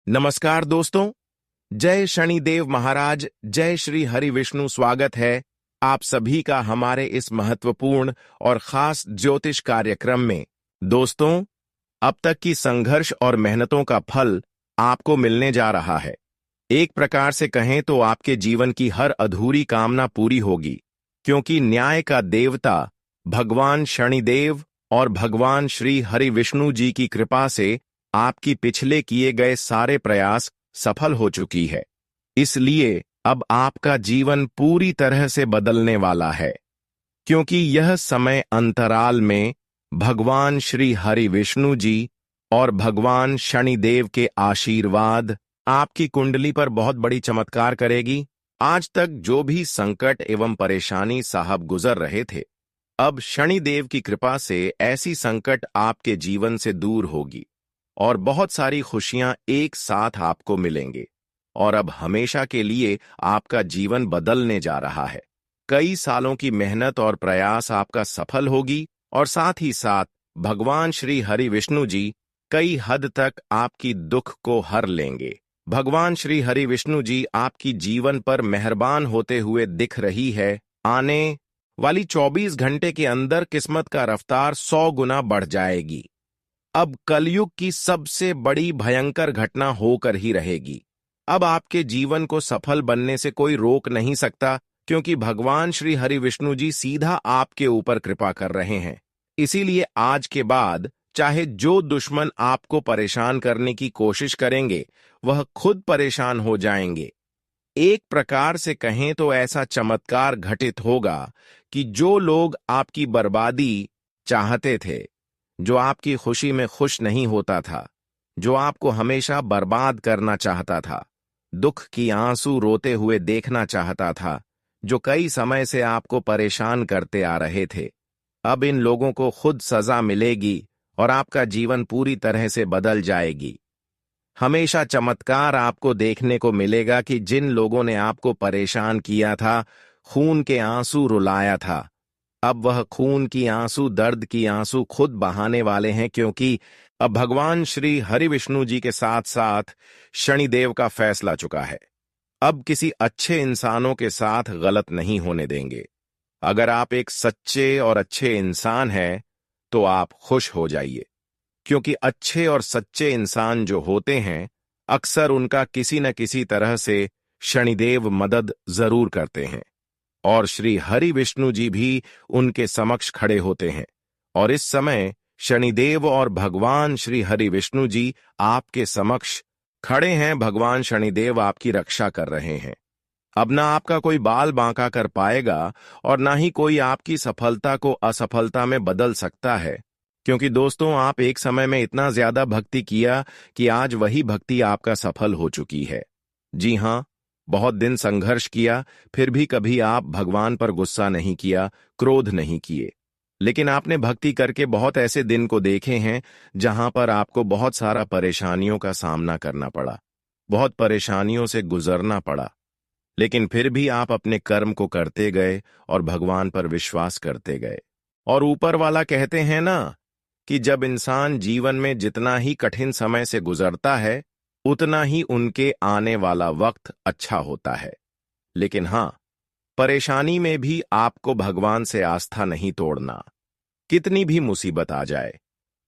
नमस्कार दोस्तों। जय शनिदेव महाराज, जय श्री हरि विष्णु। स्वागत है आप सभी का हमारे इस महत्वपूर्ण और खास ज्योतिष कार्यक्रम में। दोस्तों, अब तक की संघर्ष और मेहनतों का फल आपको मिलने जा रहा है। एक प्रकार से कहें तो आपके जीवन की हर अधूरी कामना पूरी होगी, क्योंकि न्याय का देवता भगवान शनिदेव और भगवान श्री हरि विष्णु जी की कृपा से आपकी पिछले किए गए सारे प्रयास सफल हो चुकी है। इसलिए अब आपका जीवन पूरी तरह से बदलने वाला है, क्योंकि यह समय अंतराल में भगवान श्री हरि विष्णु जी और भगवान शनिदेव के आशीर्वाद आपकी कुंडली पर बहुत बड़ी चमत्कार करेगी। आज तक जो भी संकट एवं परेशानी साहब गुजर रहे थे, अब शनिदेव की कृपा से ऐसी संकट आपके जीवन से दूर होगी और बहुत सारी खुशियां एक साथ आपको मिलेंगे और अब हमेशा के लिए आपका जीवन बदलने जा रहा है। कई सालों की मेहनत और प्रयास आपका सफल होगी और साथ ही साथ भगवान श्री हरि विष्णु जी कई हद तक आपकी दुख को हर लेंगे। भगवान श्री हरि विष्णु जी आपकी जीवन पर मेहरबान होते हुए दिख रही है। आने वाली 24 घंटे के अंदर किस्मत का रफ्तार 100 गुना बढ़ जाएगी। अब कलयुग की सबसे बड़ी भयंकर घटना होकर ही रहेगी। अब आपके जीवन को सफल बनने से कोई रोक नहीं सकता, क्योंकि भगवान श्री हरि विष्णु जी सीधा आपके ऊपर कृपा कर रहे हैं। इसीलिए आज के बाद चाहे जो दुश्मन आपको परेशान करने की कोशिश करेंगे, वह खुद परेशान हो जाएंगे। एक प्रकार से कहें तो ऐसा चमत्कार घटित होगा कि जो लोग आपकी बर्बादी चाहते थे, जो आपकी खुशी में खुश नहीं होता था, जो आपको हमेशा बर्बाद करना चाहता था, दुख की आंसू रोते हुए देखना चाहता था, जो कई समय से आपको परेशान करते आ रहे थे, अब इन लोगों को खुद सजा मिलेगी और आपका जीवन पूरी तरह से बदल जाएगी। हमेशा चमत्कार आपको देखने को मिलेगा कि जिन लोगों ने आपको परेशान किया था, खून के आंसू रुलाया था, अब वह खून की आंसू, दर्द की आंसू खुद बहाने वाले हैं, क्योंकि अब भगवान श्री हरि विष्णु जी के साथ साथ शनिदेव का फैसला चुका है। अब किसी अच्छे इंसानों के साथ गलत नहीं होने देंगे। अगर आप एक सच्चे और अच्छे इंसान हैं, तो आप खुश हो जाइए, क्योंकि अच्छे और सच्चे इंसान जो होते हैं, अक्सर उनका किसी न किसी तरह से शनिदेव मदद जरूर करते हैं और श्री हरि विष्णु जी भी उनके समक्ष खड़े होते हैं। और इस समय शनिदेव और भगवान श्री हरि विष्णु जी आपके समक्ष खड़े हैं। भगवान शनिदेव आपकी रक्षा कर रहे हैं। अब ना आपका कोई बाल बांका कर पाएगा और ना ही कोई आपकी सफलता को असफलता में बदल सकता है, क्योंकि दोस्तों, आप एक समय में इतना ज्यादा भक्ति किया कि आज वही भक्ति आपका सफल हो चुकी है। जी हाँ, बहुत दिन संघर्ष किया, फिर भी कभी आप भगवान पर गुस्सा नहीं किया, क्रोध नहीं किए, लेकिन आपने भक्ति करके बहुत ऐसे दिन को देखे हैं जहां पर आपको बहुत सारा परेशानियों का सामना करना पड़ा, बहुत परेशानियों से गुजरना पड़ा, लेकिन फिर भी आप अपने कर्म को करते गए और भगवान पर विश्वास करते गए। और ऊपर वाला कहते हैं ना कि जब इंसान जीवन में जितना ही कठिन समय से गुजरता है, उतना ही उनके आने वाला वक्त अच्छा होता है। लेकिन हां, परेशानी में भी आपको भगवान से आस्था नहीं तोड़ना। कितनी भी मुसीबत आ जाए,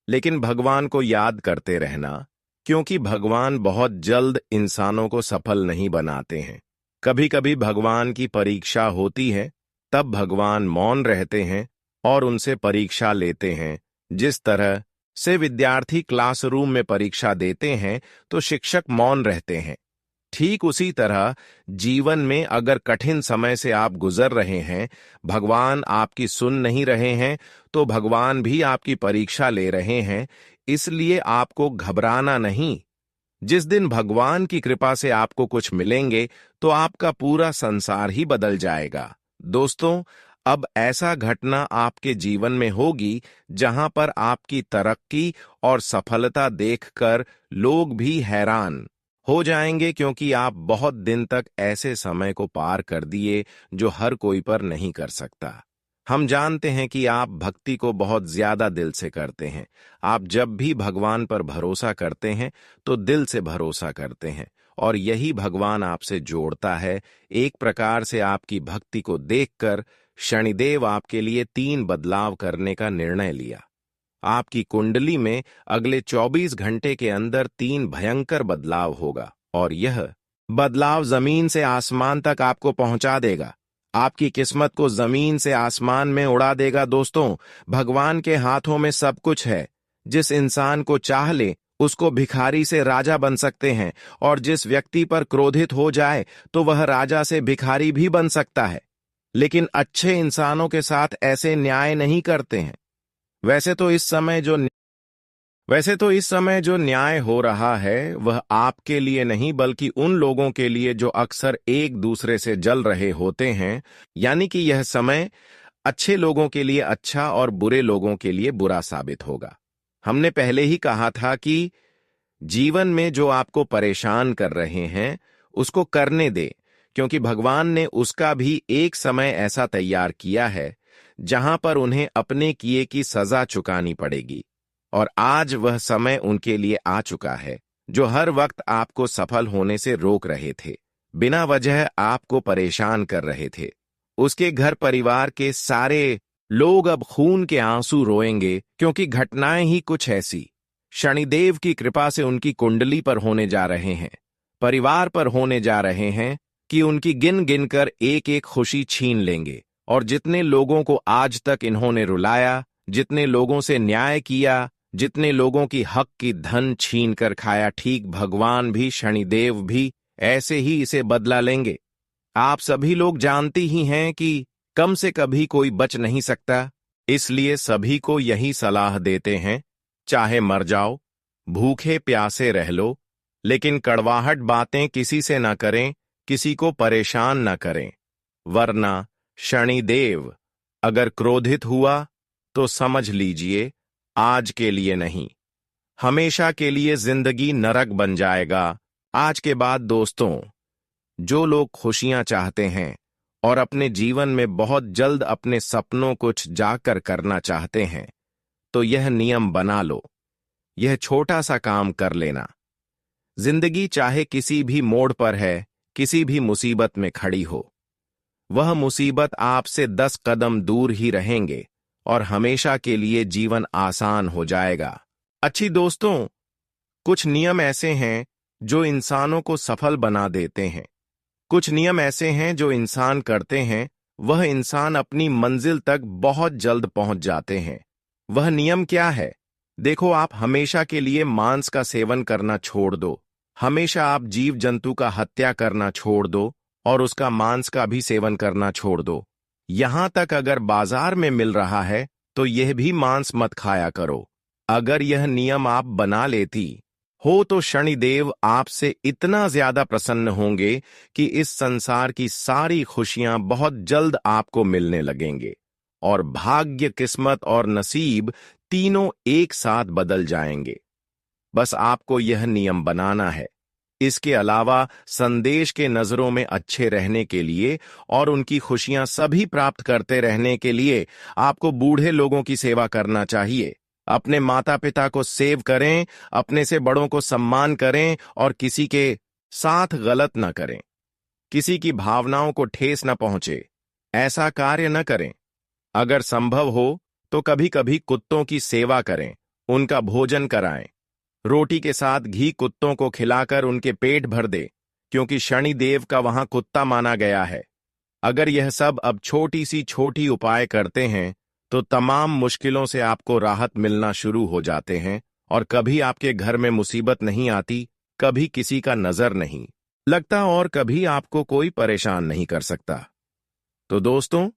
लेकिन भगवान को याद करते रहना, क्योंकि भगवान बहुत जल्द इंसानों को सफल नहीं बनाते हैं। कभी कभी भगवान की परीक्षा होती है, तब भगवान मौन रहते हैं और उनसे परीक्षा लेते हैं। जिस तरह से विद्यार्थी क्लासरूम में परीक्षा देते हैं तो शिक्षक मौन रहते हैं, ठीक उसी तरह जीवन में अगर कठिन समय से आप गुजर रहे हैं, भगवान आपकी सुन नहीं रहे हैं, तो भगवान भी आपकी परीक्षा ले रहे हैं। इसलिए आपको घबराना नहीं। जिस दिन भगवान की कृपा से आपको कुछ मिलेंगे, तो आपका पूरा संसार ही बदल जाएगा। दोस्तों, अब ऐसा घटना आपके जीवन में होगी जहां पर आपकी तरक्की और सफलता देखकर लोग भी हैरान हो जाएंगे, क्योंकि आप बहुत दिन तक ऐसे समय को पार कर दिए जो हर कोई पर नहीं कर सकता। हम जानते हैं कि आप भक्ति को बहुत ज्यादा दिल से करते हैं। आप जब भी भगवान पर भरोसा करते हैं तो दिल से भरोसा करते हैं, और यही भगवान आपसे जोड़ता है। एक प्रकार से आपकी भक्ति को देखकर शनिदेव आपके लिए 3 बदलाव करने का निर्णय लिया। आपकी कुंडली में अगले 24 घंटे के अंदर 3 भयंकर बदलाव होगा, और यह बदलाव जमीन से आसमान तक आपको पहुंचा देगा। आपकी किस्मत को जमीन से आसमान में उड़ा देगा। दोस्तों, भगवान के हाथों में सब कुछ है। जिस इंसान को चाह ले उसको भिखारी से राजा बन सकते हैं, और जिस व्यक्ति पर क्रोधित हो जाए तो वह राजा से भिखारी भी बन सकता है। लेकिन अच्छे इंसानों के साथ ऐसे न्याय नहीं करते हैं। वैसे तो इस समय जो न्याय हो रहा है वह आपके लिए नहीं बल्कि उन लोगों के लिए जो अक्सर एक दूसरे से जल रहे होते हैं। यानी कि यह समय अच्छे लोगों के लिए अच्छा और बुरे लोगों के लिए बुरा साबित होगा। हमने पहले ही कहा था कि जीवन में जो आपको परेशान कर रहे हैं उसको करने दे, क्योंकि भगवान ने उसका भी एक समय ऐसा तैयार किया है जहां पर उन्हें अपने किए की सजा चुकानी पड़ेगी। और आज वह समय उनके लिए आ चुका है, जो हर वक्त आपको सफल होने से रोक रहे थे, बिना वजह आपको परेशान कर रहे थे। उसके घर परिवार के सारे लोग अब खून के आंसू रोएंगे, क्योंकि घटनाएं ही कुछ ऐसी शनिदेव की कृपा से उनकी कुंडली पर होने जा रहे हैं, परिवार पर होने जा रहे हैं, कि उनकी गिन गिन कर एक एक खुशी छीन लेंगे। और जितने लोगों को आज तक इन्होंने रुलाया, जितने लोगों से न्याय किया, जितने लोगों की हक की धन छीन कर खाया, ठीक भगवान भी, शनिदेव भी ऐसे ही इसे बदला लेंगे। आप सभी लोग जानते ही हैं कि कम से कभी कोई बच नहीं सकता, इसलिए सभी को यही सलाह देते हैं, चाहे मर जाओ, भूखे प्यासे रह लो, लेकिन कड़वाहट बातें किसी से न करें, किसी को परेशान न करें, वरना शनिदेव अगर क्रोधित हुआ तो समझ लीजिए आज के लिए नहीं, हमेशा के लिए जिंदगी नरक बन जाएगा। आज के बाद दोस्तों, जो लोग खुशियां चाहते हैं और अपने जीवन में बहुत जल्द अपने सपनों कुछ जाकर करना चाहते हैं, तो यह नियम बना लो, यह छोटा सा काम कर लेना। जिंदगी चाहे किसी भी मोड़ पर है, किसी भी मुसीबत में खड़ी हो, वह मुसीबत आपसे 10 कदम दूर ही रहेंगे और हमेशा के लिए जीवन आसान हो जाएगा। अच्छी दोस्तों, कुछ नियम ऐसे हैं जो इंसानों को सफल बना देते हैं। कुछ नियम ऐसे हैं जो इंसान करते हैं, वह इंसान अपनी मंजिल तक बहुत जल्द पहुंच जाते हैं। वह नियम क्या है? देखो, आप हमेशा के लिए मांस का सेवन करना छोड़ दो। हमेशा आप जीव जंतु का हत्या करना छोड़ दो और उसका मांस का भी सेवन करना छोड़ दो। यहां तक अगर बाजार में मिल रहा है तो यह भी मांस मत खाया करो। अगर यह नियम आप बना लेती हो तो शनिदेव आपसे इतना ज्यादा प्रसन्न होंगे कि इस संसार की सारी खुशियां बहुत जल्द आपको मिलने लगेंगे, और भाग्य, किस्मत और नसीब तीनों एक साथ बदल जाएंगे। बस आपको यह नियम बनाना है। इसके अलावा संदेश के नजरों में अच्छे रहने के लिए और उनकी खुशियां सभी प्राप्त करते रहने के लिए आपको बूढ़े लोगों की सेवा करना चाहिए। अपने माता पिता को सेव करें, अपने से बड़ों को सम्मान करें और किसी के साथ गलत न करें। किसी की भावनाओं को ठेस न पहुंचे, ऐसा कार्य न करें। अगर संभव हो तो कभी कभी कुत्तों की सेवा करें, उनका भोजन कराएं। रोटी के साथ घी कुत्तों को खिलाकर उनके पेट भर दे, क्योंकि शनिदेव का वहां कुत्ता माना गया है। अगर यह सब अब छोटी सी छोटी उपाय करते हैं तो तमाम मुश्किलों से आपको राहत मिलना शुरू हो जाते हैं, और कभी आपके घर में मुसीबत नहीं आती, कभी किसी का नजर नहीं लगता, और कभी आपको कोई परेशान नहीं कर सकता। तो दोस्तों,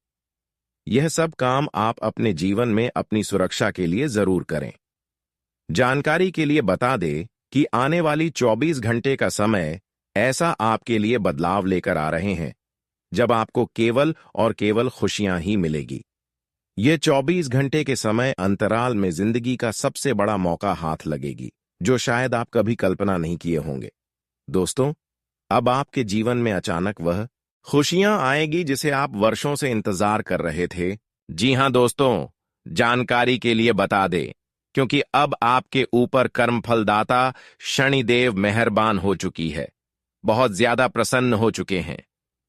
यह सब काम आप अपने जीवन में अपनी सुरक्षा के लिए जरूर करें। जानकारी के लिए बता दें कि आने वाली 24 घंटे का समय ऐसा आपके लिए बदलाव लेकर आ रहे हैं जब आपको केवल और केवल खुशियां ही मिलेगी। ये 24 घंटे के समय अंतराल में जिंदगी का सबसे बड़ा मौका हाथ लगेगी, जो शायद आप कभी कल्पना नहीं किए होंगे। दोस्तों, अब आपके जीवन में अचानक वह खुशियां आएगी जिसे आप वर्षों से इंतजार कर रहे थे, जी हाँ दोस्तों, जानकारी के लिए बता दे, क्योंकि अब आपके ऊपर कर्मफलदाता शनिदेव मेहरबान हो चुकी है, बहुत ज्यादा प्रसन्न हो चुके हैं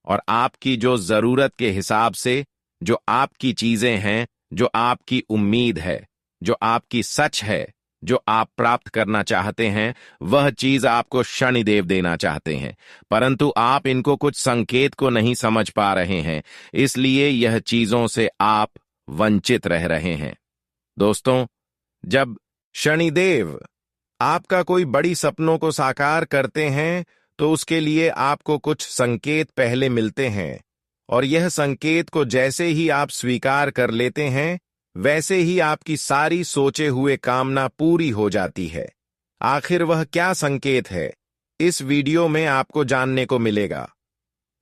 और आपकी जो जरूरत के हिसाब से जो आपकी चीजें हैं, जो आपकी उम्मीद है, जो आपकी सच है, जो आप प्राप्त करना चाहते हैं, वह चीज आपको शनिदेव देना चाहते हैं, परंतु आप इनको कुछ संकेत को नहीं समझ पा रहे हैं, इसलिए यह चीजों से आप वंचित रह रहे हैं। दोस्तों, जब शनिदेव आपका कोई बड़ी सपनों को साकार करते हैं तो उसके लिए आपको कुछ संकेत पहले मिलते हैं और यह संकेत को जैसे ही आप स्वीकार कर लेते हैं वैसे ही आपकी सारी सोचे हुए कामना पूरी हो जाती है। आखिर वह क्या संकेत है, इस वीडियो में आपको जानने को मिलेगा।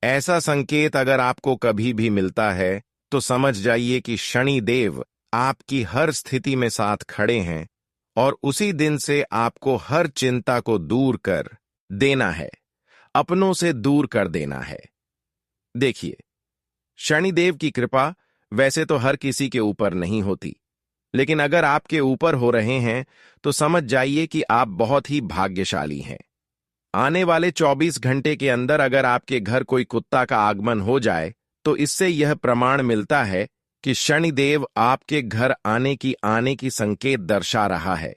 ऐसा संकेत अगर आपको कभी भी मिलता है तो समझ जाइए कि शनिदेव आपकी हर स्थिति में साथ खड़े हैं और उसी दिन से आपको हर चिंता को दूर कर देना है, अपनों से दूर कर देना है। देखिए, शनिदेव की कृपा वैसे तो हर किसी के ऊपर नहीं होती, लेकिन अगर आपके ऊपर हो रहे हैं तो समझ जाइए कि आप बहुत ही भाग्यशाली हैं। आने वाले 24 घंटे के अंदर अगर आपके घर कोई कुत्ता का आगमन हो जाए तो इससे यह प्रमाण मिलता है कि शनिदेव आपके घर आने की संकेत दर्शा रहा है।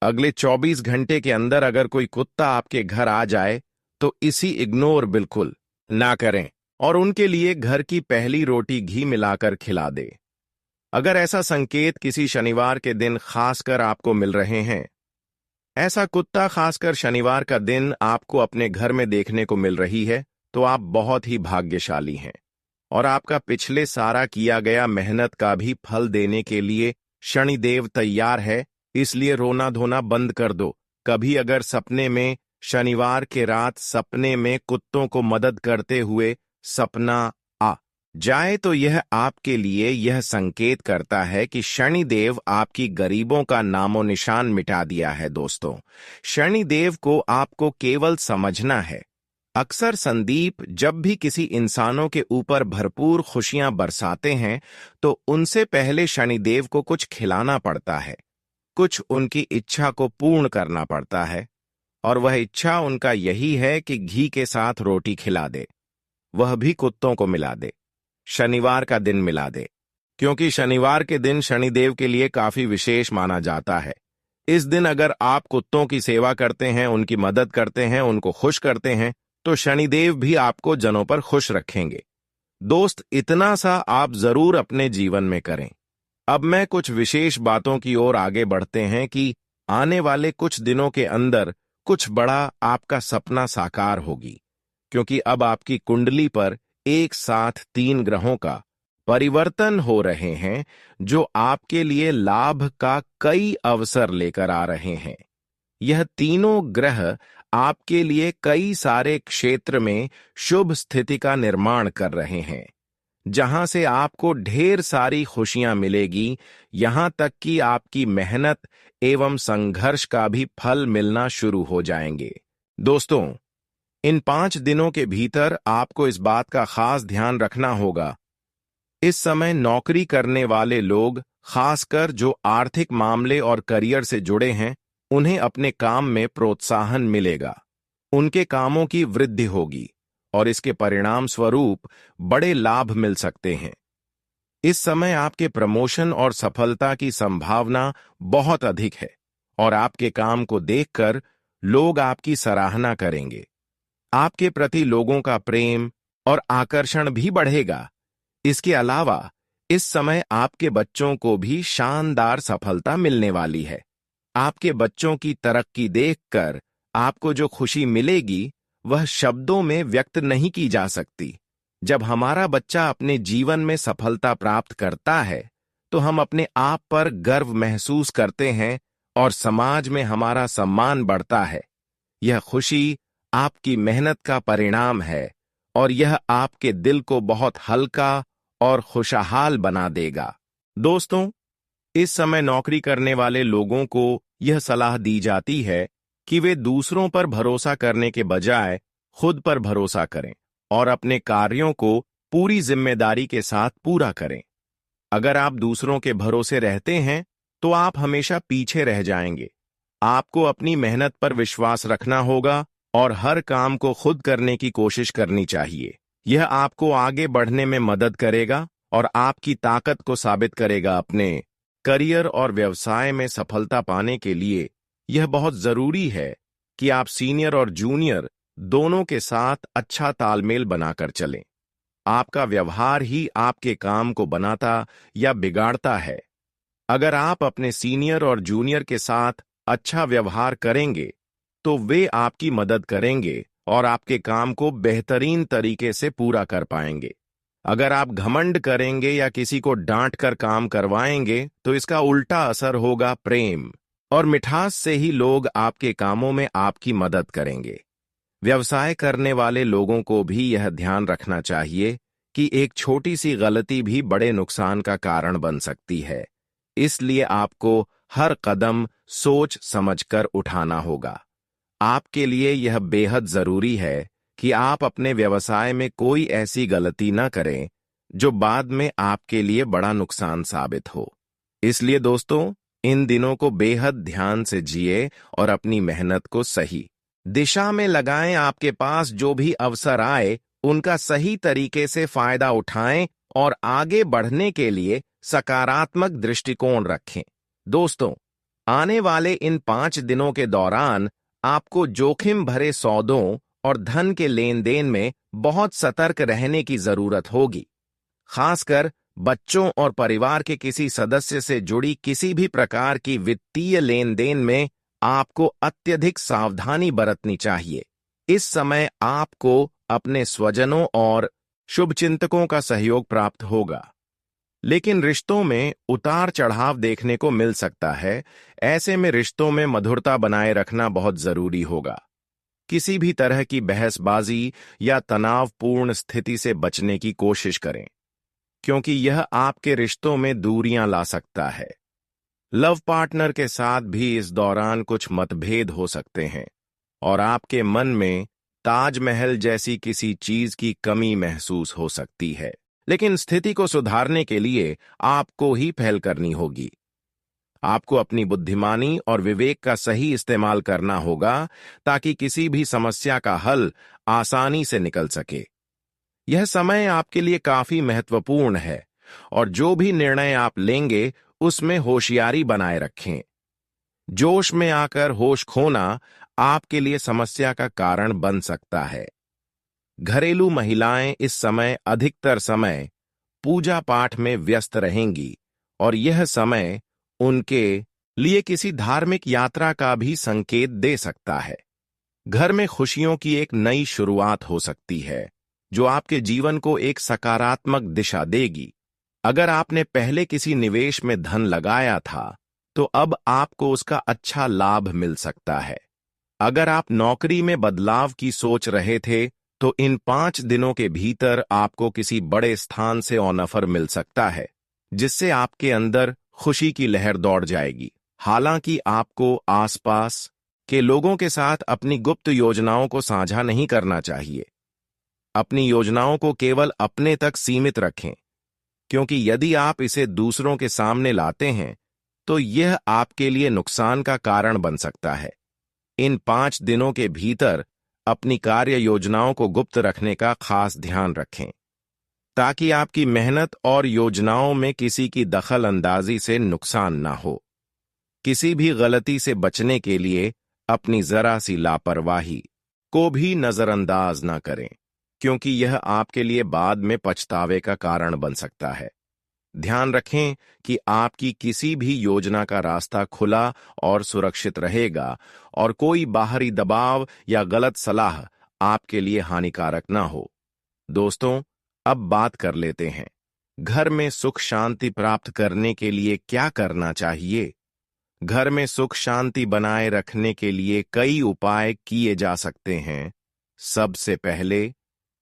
अगले 24 घंटे के अंदर अगर कोई कुत्ता आपके घर आ जाए तो इसी इग्नोर बिल्कुल ना करें और उनके लिए घर की पहली रोटी घी मिलाकर खिला दे। अगर ऐसा संकेत किसी शनिवार के दिन खासकर आपको मिल रहे हैं, ऐसा कुत्ता खासकर शनिवार का दिन आपको अपने घर में देखने को मिल रही है, तो आप बहुत ही भाग्यशाली हैं और आपका पिछले सारा किया गया मेहनत का भी फल देने के लिए शनिदेव तैयार है। इसलिए रोना धोना बंद कर दो। कभी अगर सपने में शनिवार के रात सपने में कुत्तों को मदद करते हुए सपना आ जाए तो यह आपके लिए यह संकेत करता है कि शनिदेव आपकी गरीबों का नामो निशान मिटा दिया है। दोस्तों, शनिदेव को आपको केवल समझना है। अक्सर संदीप जब भी किसी इंसानों के ऊपर भरपूर खुशियां बरसाते हैं तो उनसे पहले शनिदेव को कुछ खिलाना पड़ता है, कुछ उनकी इच्छा को पूर्ण करना पड़ता है और वह इच्छा उनका यही है कि घी के साथ रोटी खिला दे, वह भी कुत्तों को मिला दे, शनिवार का दिन मिला दे, क्योंकि शनिवार के दिन शनिदेव के लिए काफी विशेष माना जाता है। इस दिन अगर आप कुत्तों की सेवा करते हैं, उनकी मदद करते हैं, उनको खुश करते हैं तो शनिदेव भी आपको जनों पर खुश रखेंगे। दोस्त, इतना सा आप जरूर अपने जीवन में करें। अब मैं कुछ विशेष बातों की ओर आगे बढ़ते हैं कि आने वाले कुछ दिनों के अंदर कुछ बड़ा आपका सपना साकार होगी, क्योंकि अब आपकी कुंडली पर एक साथ 3 ग्रहों का परिवर्तन हो रहे हैं जो आपके लिए लाभ का कई अवसर लेकर आ रहे हैं। यह तीनों ग्रह आपके लिए कई सारे क्षेत्र में शुभ स्थिति का निर्माण कर रहे हैं, जहां से आपको ढेर सारी खुशियां मिलेगी, यहां तक कि आपकी मेहनत एवं संघर्ष का भी फल मिलना शुरू हो जाएंगे। दोस्तों, इन 5 दिनों के भीतर आपको इस बात का खास ध्यान रखना होगा। इस समय नौकरी करने वाले लोग, खासकर जो आर्थिक मामले और करियर से जुड़े हैं, उन्हें अपने काम में प्रोत्साहन मिलेगा, उनके कामों की वृद्धि होगी और इसके परिणाम स्वरूप बड़े लाभ मिल सकते हैं। इस समय आपके प्रमोशन और सफलता की संभावना बहुत अधिक है और आपके काम को देखकर लोग आपकी सराहना करेंगे। आपके प्रति लोगों का प्रेम और आकर्षण भी बढ़ेगा। इसके अलावा इस समय आपके बच्चों को भी शानदार सफलता मिलने वाली है। आपके बच्चों की तरक्की देखकर आपको जो खुशी मिलेगी वह शब्दों में व्यक्त नहीं की जा सकती। जब हमारा बच्चा अपने जीवन में सफलता प्राप्त करता है तो हम अपने आप पर गर्व महसूस करते हैं और समाज में हमारा सम्मान बढ़ता है। यह खुशी आपकी मेहनत का परिणाम है और यह आपके दिल को बहुत हल्का और खुशहाल बना देगा। दोस्तों, इस समय नौकरी करने वाले लोगों को यह सलाह दी जाती है कि वे दूसरों पर भरोसा करने के बजाय खुद पर भरोसा करें और अपने कार्यों को पूरी जिम्मेदारी के साथ पूरा करें। अगर आप दूसरों के भरोसे रहते हैं तो आप हमेशा पीछे रह जाएंगे। आपको अपनी मेहनत पर विश्वास रखना होगा और हर काम को खुद करने की कोशिश करनी चाहिए। यह आपको आगे बढ़ने में मदद करेगा और आपकी ताकत को साबित करेगा। अपने करियर और व्यवसाय में सफलता पाने के लिए यह बहुत जरूरी है कि आप सीनियर और जूनियर दोनों के साथ अच्छा तालमेल बनाकर चलें। आपका व्यवहार ही आपके काम को बनाता या बिगाड़ता है। अगर आप अपने सीनियर और जूनियर के साथ अच्छा व्यवहार करेंगे तो वे आपकी मदद करेंगे और आपके काम को बेहतरीन तरीके से पूरा कर पाएंगे। अगर आप घमंड करेंगे या किसी को डांट कर काम करवाएंगे तो इसका उल्टा असर होगा। प्रेम और मिठास से ही लोग आपके कामों में आपकी मदद करेंगे। व्यवसाय करने वाले लोगों को भी यह ध्यान रखना चाहिए कि एक छोटी सी गलती भी बड़े नुकसान का कारण बन सकती है। इसलिए आपको हर कदम सोच समझकर उठाना होगा। आपके लिए यह बेहद जरूरी है कि आप अपने व्यवसाय में कोई ऐसी गलती न करें जो बाद में आपके लिए बड़ा नुकसान साबित हो। इसलिए दोस्तों, इन दिनों को बेहद ध्यान से जिए और अपनी मेहनत को सही दिशा में लगाएं। आपके पास जो भी अवसर आए उनका सही तरीके से फायदा उठाएं और आगे बढ़ने के लिए सकारात्मक दृष्टिकोण रखें। दोस्तों, आने वाले इन 5 दिनों के दौरान आपको जोखिम भरे सौदों और धन के लेन देन में बहुत सतर्क रहने की जरूरत होगी। खासकर बच्चों और परिवार के किसी सदस्य से जुड़ी किसी भी प्रकार की वित्तीय लेन देन में आपको अत्यधिक सावधानी बरतनी चाहिए। इस समय आपको अपने स्वजनों और शुभचिंतकों का सहयोग प्राप्त होगा, लेकिन रिश्तों में उतार चढ़ाव देखने को मिल सकता है। ऐसे में रिश्तों में मधुरता बनाए रखना बहुत जरूरी होगा। किसी भी तरह की बहसबाजी या तनावपूर्ण स्थिति से बचने की कोशिश करें, क्योंकि यह आपके रिश्तों में दूरियां ला सकता है। लव पार्टनर के साथ भी इस दौरान कुछ मतभेद हो सकते हैं और आपके मन में ताजमहल जैसी किसी चीज की कमी महसूस हो सकती है। लेकिन स्थिति को सुधारने के लिए आपको ही पहल करनी होगी। आपको अपनी बुद्धिमानी और विवेक का सही इस्तेमाल करना होगा ताकि किसी भी समस्या का हल आसानी से निकल सके। यह समय आपके लिए काफी महत्वपूर्ण है और जो भी निर्णय आप लेंगे उसमें होशियारी बनाए रखें। जोश में आकर होश खोना आपके लिए समस्या का कारण बन सकता है। घरेलू महिलाएं इस समय अधिकतर समय पूजा पाठ में व्यस्त रहेंगी और यह समय उनके लिए किसी धार्मिक यात्रा का भी संकेत दे सकता है। घर में खुशियों की एक नई शुरुआत हो सकती है जो आपके जीवन को एक सकारात्मक दिशा देगी। अगर आपने पहले किसी निवेश में धन लगाया था तो अब आपको उसका अच्छा लाभ मिल सकता है। अगर आप नौकरी में बदलाव की सोच रहे थे तो इन 5 दिनों के भीतर आपको किसी बड़े स्थान से ऑफर मिल सकता है जिससे आपके अंदर खुशी की लहर दौड़ जाएगी। हालांकि आपको आसपास के लोगों के साथ अपनी गुप्त योजनाओं को साझा नहीं करना चाहिए। अपनी योजनाओं को केवल अपने तक सीमित रखें, क्योंकि यदि आप इसे दूसरों के सामने लाते हैं तो यह आपके लिए नुकसान का कारण बन सकता है। इन 5 दिनों के भीतर अपनी कार्य योजनाओं को गुप्त रखने का खास ध्यान रखें ताकि आपकी मेहनत और योजनाओं में किसी की दखल अंदाजी से नुकसान ना हो। किसी भी गलती से बचने के लिए अपनी जरा सी लापरवाही को भी नजरअंदाज ना करें, क्योंकि यह आपके लिए बाद में पछतावे का कारण बन सकता है। ध्यान रखें कि आपकी किसी भी योजना का रास्ता खुला और सुरक्षित रहेगा और कोई बाहरी दबाव या गलत सलाह आपके लिए हानिकारक ना हो। दोस्तों, अब बात कर लेते हैं घर में सुख शांति प्राप्त करने के लिए क्या करना चाहिए। घर में सुख शांति बनाए रखने के लिए कई उपाय किए जा सकते हैं। सबसे पहले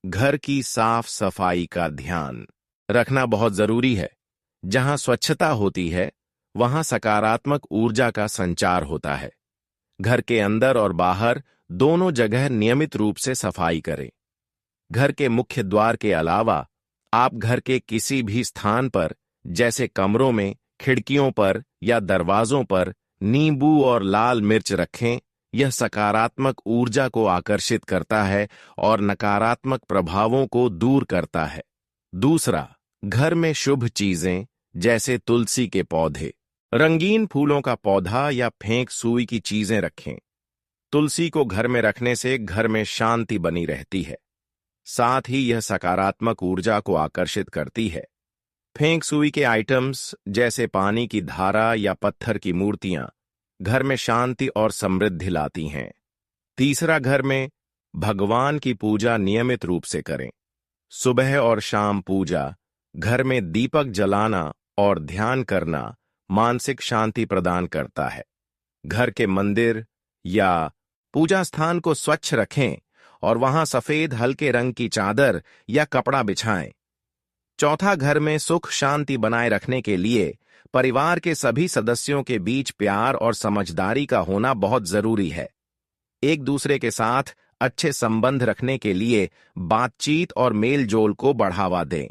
घर की साफ सफाई का ध्यान रखना बहुत जरूरी है। जहां स्वच्छता होती है वहां सकारात्मक ऊर्जा का संचार होता है। घर के अंदर और बाहर दोनों जगह नियमित रूप से सफाई करें। घर के मुख्य द्वार के अलावा आप घर के किसी भी स्थान पर जैसे कमरों में, खिड़कियों पर या दरवाजों पर नींबू और लाल मिर्च रखें। यह सकारात्मक ऊर्जा को आकर्षित करता है और नकारात्मक प्रभावों को दूर करता है। दूसरा, घर में शुभ चीजें जैसे तुलसी के पौधे, रंगीन फूलों का पौधा या फेंक सुई की चीजें रखें। तुलसी को घर में रखने से घर में शांति बनी रहती है, साथ ही यह सकारात्मक ऊर्जा को आकर्षित करती है। फेंक सुई के आइटम्स जैसे पानी की धारा या पत्थर की मूर्तियां घर में शांति और समृद्धि लाती हैं। तीसरा, घर में भगवान की पूजा नियमित रूप से करें। सुबह और शाम पूजा, घर में दीपक जलाना और ध्यान करना मानसिक शांति प्रदान करता है। घर के मंदिर या पूजा स्थान को स्वच्छ रखें और वहां सफेद हल्के रंग की चादर या कपड़ा बिछाएं। चौथा, घर में सुख शांति बनाए रखने के लिए परिवार के सभी सदस्यों के बीच प्यार और समझदारी का होना बहुत जरूरी है। एक दूसरे के साथ अच्छे संबंध रखने के लिए बातचीत और मेलजोल को बढ़ावा दें।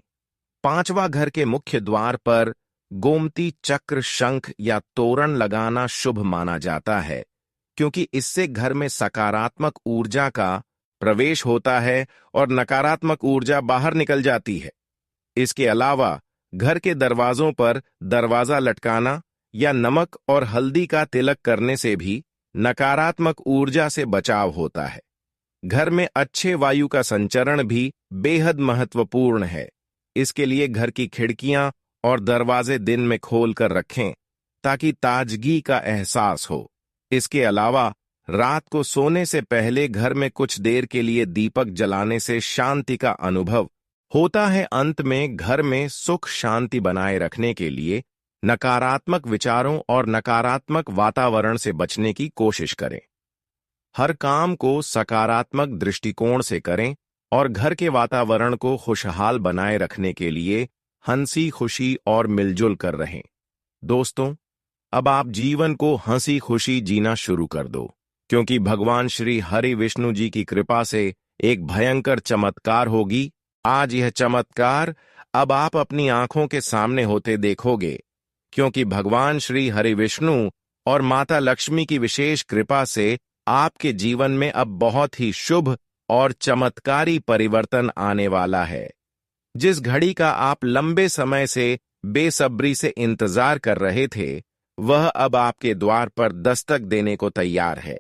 पांचवा, घर के मुख्य द्वार पर गोमती चक्र, शंख या तोरण लगाना शुभ माना जाता है, क्योंकि इससे घर में सकारात्मक ऊर्जा का प्रवेश होता है और नकारात्मक ऊर्जा बाहर निकल जाती है। इसके अलावा घर के दरवाजों पर दरवाजा लटकाना या नमक और हल्दी का तिलक करने से भी नकारात्मक ऊर्जा से बचाव होता है। घर में अच्छे वायु का संचरण भी बेहद महत्वपूर्ण है। इसके लिए घर की खिड़कियां और दरवाजे दिन में खोल कर रखें ताकि ताजगी का एहसास हो। इसके अलावा रात को सोने से पहले घर में कुछ देर के लिए दीपक जलाने से शांति का अनुभव होता है। अंत में, घर में सुख शांति बनाए रखने के लिए नकारात्मक विचारों और नकारात्मक वातावरण से बचने की कोशिश करें। हर काम को सकारात्मक दृष्टिकोण से करें और घर के वातावरण को खुशहाल बनाए रखने के लिए हंसी खुशी और मिलजुल कर रहें। दोस्तों, अब आप जीवन को हंसी खुशी जीना शुरू कर दो, क्योंकि भगवान श्री हरि विष्णु जी की कृपा से एक भयंकर चमत्कार होगी। आज यह चमत्कार अब आप अपनी आंखों के सामने होते देखोगे, क्योंकि भगवान श्री हरि विष्णु और माता लक्ष्मी की विशेष कृपा से आपके जीवन में अब बहुत ही शुभ और चमत्कारी परिवर्तन आने वाला है। जिस घड़ी का आप लंबे समय से बेसब्री से इंतजार कर रहे थे, वह अब आपके द्वार पर दस्तक देने को तैयार है।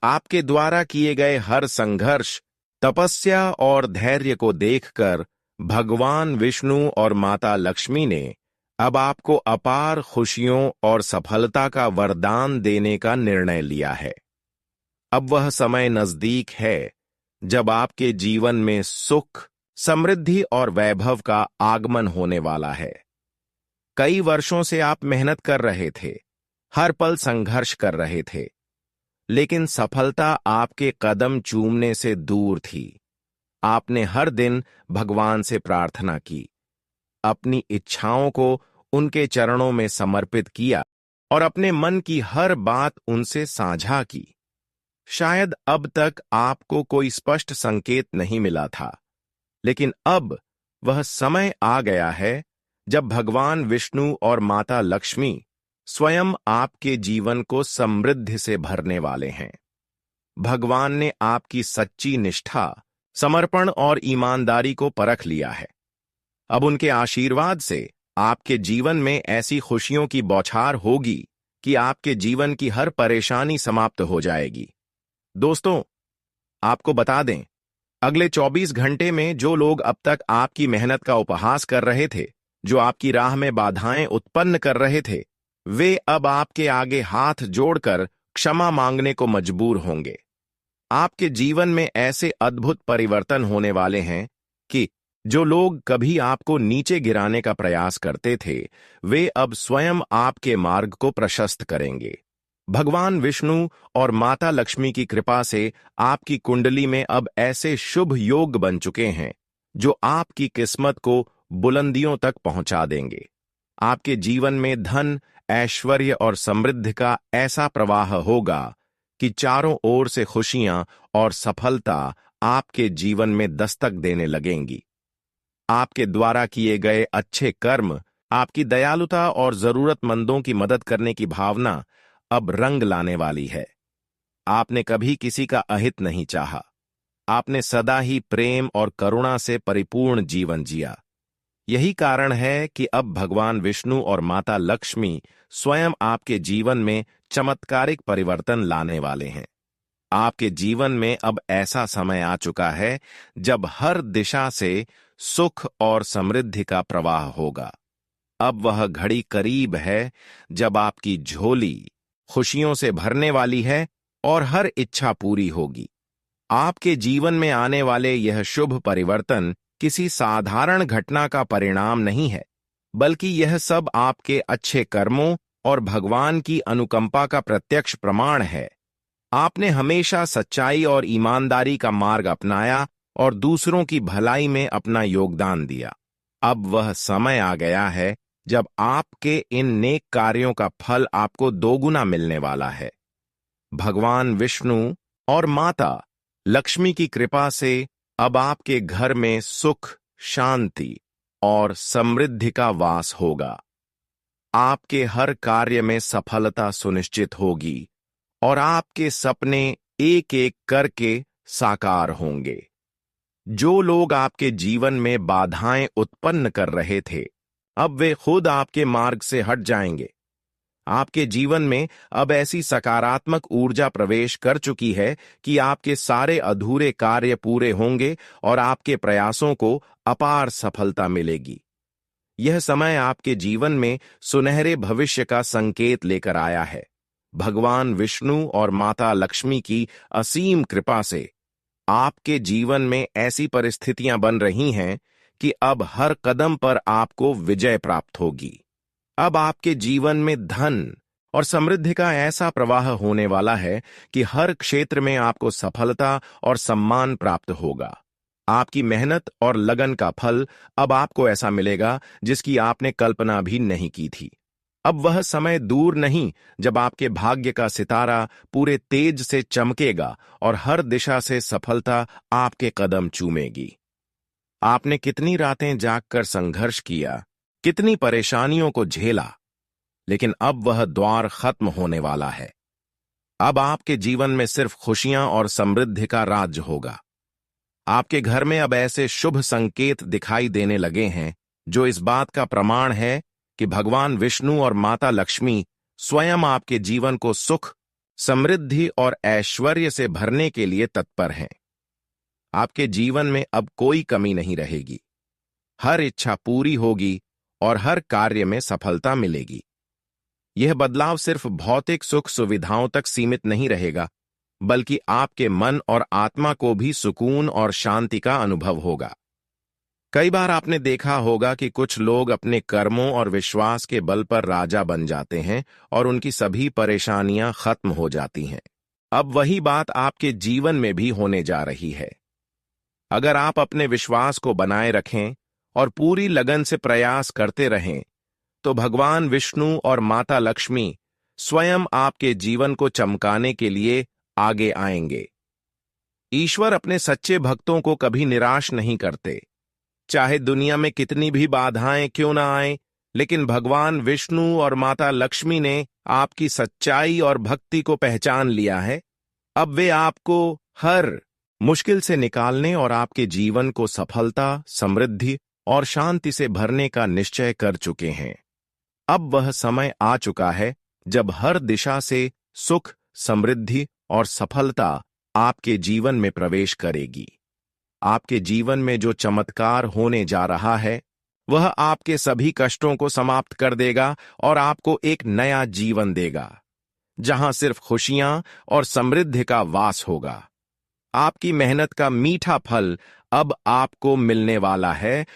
आपके द्वारा किए गए हर संघर्ष, तपस्या और धैर्य को देखकर भगवान विष्णु और माता लक्ष्मी ने अब आपको अपार खुशियों और सफलता का वरदान देने का निर्णय लिया है। अब वह समय नजदीक है जब आपके जीवन में सुख, समृद्धि और वैभव का आगमन होने वाला है। कई वर्षों से आप मेहनत कर रहे थे, हर पल संघर्ष कर रहे थे, लेकिन सफलता आपके कदम चूमने से दूर थी। आपने हर दिन भगवान से प्रार्थना की, अपनी इच्छाओं को उनके चरणों में समर्पित किया और अपने मन की हर बात उनसे साझा की। शायद अब तक आपको कोई स्पष्ट संकेत नहीं मिला था, लेकिन अब वह समय आ गया है जब भगवान विष्णु और माता लक्ष्मी स्वयं आपके जीवन को समृद्धि से भरने वाले हैं। भगवान ने आपकी सच्ची निष्ठा, समर्पण और ईमानदारी को परख लिया है। अब उनके आशीर्वाद से आपके जीवन में ऐसी खुशियों की बौछार होगी कि आपके जीवन की हर परेशानी समाप्त हो जाएगी। दोस्तों, आपको बता दें, अगले 24 घंटे में जो लोग अब तक आपकी मेहनत का उपहास कर रहे थे, जो आपकी राह में बाधाएं उत्पन्न कर रहे थे, वे अब आपके आगे हाथ जोड़कर क्षमा मांगने को मजबूर होंगे। आपके जीवन में ऐसे अद्भुत परिवर्तन होने वाले हैं कि जो लोग कभी आपको नीचे गिराने का प्रयास करते थे, वे अब स्वयं आपके मार्ग को प्रशस्त करेंगे। भगवान विष्णु और माता लक्ष्मी की कृपा से आपकी कुंडली में अब ऐसे शुभ योग बन चुके हैं जो आपकी किस्मत को बुलंदियों तक पहुंचा देंगे। आपके जीवन में धन, ऐश्वर्य और समृद्धि का ऐसा प्रवाह होगा कि चारों ओर से खुशियां और सफलता आपके जीवन में दस्तक देने लगेंगी। आपके द्वारा किए गए अच्छे कर्म आपकी दयालुता और जरूरतमंदों की मदद करने की भावना अब रंग लाने वाली है। आपने कभी किसी का अहित नहीं चाहा। आपने सदा ही प्रेम और करुणा से परिपूर्ण जीवन जिया। यही कारण है कि अब भगवान विष्णु और माता लक्ष्मी स्वयं आपके जीवन में चमत्कारिक परिवर्तन लाने वाले हैं। आपके जीवन में अब ऐसा समय आ चुका है जब हर दिशा से सुख और समृद्धि का प्रवाह होगा। अब वह घड़ी करीब है जब आपकी झोली खुशियों से भरने वाली है और हर इच्छा पूरी होगी। आपके जीवन में आने वाले यह शुभ परिवर्तन किसी साधारण घटना का परिणाम नहीं है, बल्कि यह सब आपके अच्छे कर्मों और भगवान की अनुकंपा का प्रत्यक्ष प्रमाण है। आपने हमेशा सच्चाई और ईमानदारी का मार्ग अपनाया और दूसरों की भलाई में अपना योगदान दिया। अब वह समय आ गया है जब आपके इन नेक कार्यों का फल आपको दोगुना मिलने वाला है। भगवान विष्णु और माता लक्ष्मी की कृपा से अब आपके घर में सुख, शांति और समृद्धि का वास होगा। आपके हर कार्य में सफलता सुनिश्चित होगी और आपके सपने एक एक करके साकार होंगे। जो लोग आपके जीवन में बाधाएं उत्पन्न कर रहे थे, अब वे खुद आपके मार्ग से हट जाएंगे। आपके जीवन में अब ऐसी सकारात्मक ऊर्जा प्रवेश कर चुकी है कि आपके सारे अधूरे कार्य पूरे होंगे और आपके प्रयासों को अपार सफलता मिलेगी। यह समय आपके जीवन में सुनहरे भविष्य का संकेत लेकर आया है। भगवान विष्णु और माता लक्ष्मी की असीम कृपा से आपके जीवन में ऐसी परिस्थितियां बन रही हैं कि अब हर कदम पर आपको विजय प्राप्त होगी। अब आपके जीवन में धन और समृद्धि का ऐसा प्रवाह होने वाला है कि हर क्षेत्र में आपको सफलता और सम्मान प्राप्त होगा। आपकी मेहनत और लगन का फल अब आपको ऐसा मिलेगा जिसकी आपने कल्पना भी नहीं की थी। अब वह समय दूर नहीं जब आपके भाग्य का सितारा पूरे तेज से चमकेगा और हर दिशा से सफलता आपके कदम चूमेगी। आपने कितनी रातें जागकर संघर्ष किया, कितनी परेशानियों को झेला, लेकिन अब वह द्वार खत्म होने वाला है। अब आपके जीवन में सिर्फ खुशियां और समृद्धि का राज्य होगा। आपके घर में अब ऐसे शुभ संकेत दिखाई देने लगे हैं जो इस बात का प्रमाण है कि भगवान विष्णु और माता लक्ष्मी स्वयं आपके जीवन को सुख, समृद्धि और ऐश्वर्य से भरने के लिए तत्पर हैं। आपके जीवन में अब कोई कमी नहीं रहेगी। हर इच्छा पूरी होगी और हर कार्य में सफलता मिलेगी। यह बदलाव सिर्फ भौतिक सुख सुविधाओं तक सीमित नहीं रहेगा, बल्कि आपके मन और आत्मा को भी सुकून और शांति का अनुभव होगा। कई बार आपने देखा होगा कि कुछ लोग अपने कर्मों और विश्वास के बल पर राजा बन जाते हैं और उनकी सभी परेशानियां खत्म हो जाती हैं। अब वही बात आपके जीवन में भी होने जा रही है। अगर आप अपने विश्वास को बनाए रखें और पूरी लगन से प्रयास करते रहें, तो भगवान विष्णु और माता लक्ष्मी स्वयं आपके जीवन को चमकाने के लिए आगे आएंगे। ईश्वर अपने सच्चे भक्तों को कभी निराश नहीं करते। चाहे दुनिया में कितनी भी बाधाएं क्यों ना आए, लेकिन भगवान विष्णु और माता लक्ष्मी ने आपकी सच्चाई और भक्ति को पहचान लिया है। अब वे आपको हर मुश्किल से निकालने और आपके जीवन को सफलता, समृद्धि और शांति से भरने का निश्चय कर चुके हैं। अब वह समय आ चुका है जब हर दिशा से सुख, समृद्धि और सफलता आपके जीवन में प्रवेश करेगी। आपके जीवन में जो चमत्कार होने जा रहा है, वह आपके सभी कष्टों को समाप्त कर देगा और आपको एक नया जीवन देगा, जहां सिर्फ खुशियां और समृद्धि का वास होगा। आपकी मेहनत का मीठा फल अब आपको मिलने वाला है